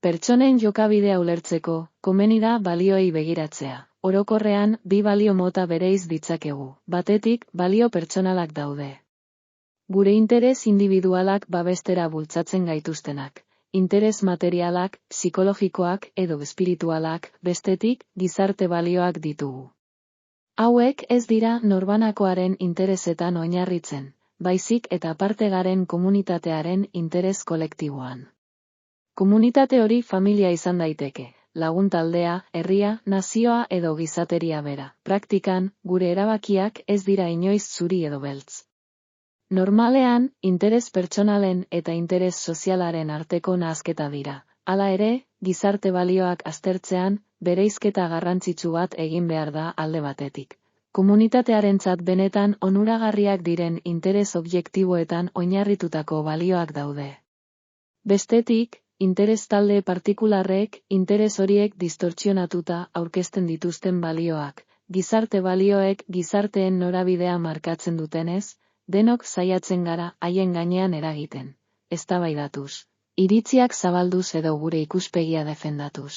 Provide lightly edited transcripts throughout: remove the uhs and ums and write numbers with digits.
Pertsonen jokabidea ulertzeko, komeni da balioei begiratzea. Orokorrean, bi balio mota bereiz ditzakegu. Batetik, balio pertsonalak daude. Gure interes individualak babestera bultzatzen gaituztenak. Interes materialak, psikologikoak edo espiritualak, bestetik, gizarte balioak ditugu. Hauek ez dira norbanakoaren interesetan oinarritzen, baizik eta parte garen komunitatearen interes kolektiboan. Komunitate hori familia izan daiteke, lagun taldea, herria, nazioa edo gizateria bera. Praktikan, gure erabakiak ez dira inoiz zuri edo beltz. Normalean, interes pertsonalen eta interes sozialaren arteko nahasketa dira. Hala ere, gizarte balioak aztertzean, bereizketa garrantzitsu bat egin behar da alde batetik. Komunitatearentzat benetan onuragarriak diren interes objektiboetan oinarritutako balioak daude. Bestetik, interes talde partikularrek interes horiek distortsionatuta aurkezten dituzten balioak, gizarte balioek gizarteen norabidea markatzen dutenez, denok saiatzen gara haien gainean eragiten, eztabaidatuz, iritziak zabalduz edo gure ikuspegia defendatuz.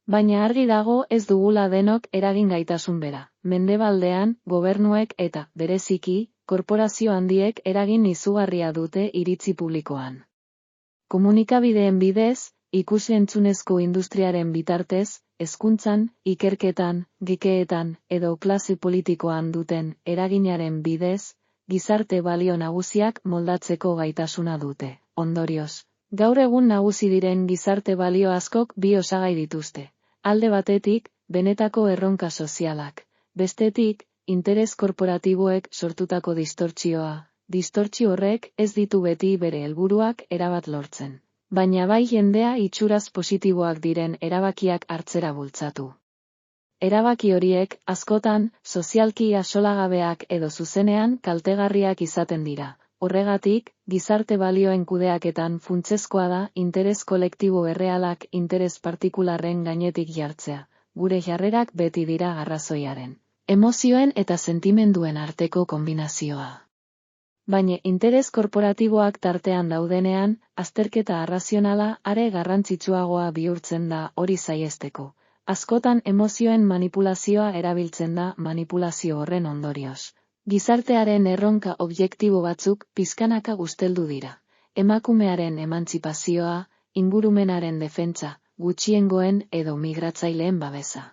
Baina argi dago ez dugula denok eragin gaitasun bera, mendebaldean, gobernuek eta, bereziki, korporazio handiek eragin izugarria dute iritzi publikoan. Komunikabideen bidez, ikus-entzunezko industriaren bitartez, hezkuntzan, ikerketan, gikeetan edo klase politikoan duten eraginaren bidez, gizarte balio nagusiak moldatzeko gaitasuna dute. Ondorioz, gaur egun nagusi diren gizarte balio askok bi osagai dituzte. Alde batetik, benetako erronka sozialak. Bestetik, interes korporatiboek sortutako distortzioa. Distortzio horrek ez ditu beti bere helburuak erabat lortzen. Baina bai jendea itxuraz positiboak diren erabakiak hartzera bultzatu. Erabaki horiek, askotan, sozialki axolagabeak edo zuzenean kaltegarriak izaten dira. Horregatik, gizarte balioen kudeaketan funtsezkoa da interes kolektibo errealak interes partikularren gainetik jartzea. Gure jarrerak beti dira arrazoiaren, emozioen eta sentimenduen arteko kombinazioa. Baina interes korporatiboak tartean daudenean, azterketa arrazionala are garrantzitsuagoa bihurtzen da hori saihesteko. Askotan emozioen manipulazioa erabiltzen da manipulazio horren ondorioz. Gizartearen erronka objektibo batzuk pizkanaka usteldu dira. Emakumearen emantzipazioa, ingurumenaren defentsa, gutxiengoen edo migratzaileen babesa.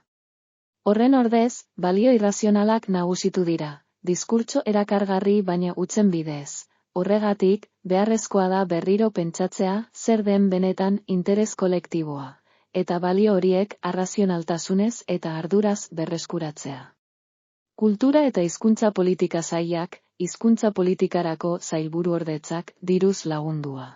Horren ordez, balio irrazionalak nagusitu dira. Diskurtso erakargarri baina hutzen bidez. Horregatik, beharrezkoa da berriro pentsatzea zer den benetan interes kolektiboa, eta balio horiek arrazionaltasunez eta arduraz berreskuratzea. Kultura eta hizkuntza politika sailak, hizkuntza politikarako sailburuordetzak diruz lagundua.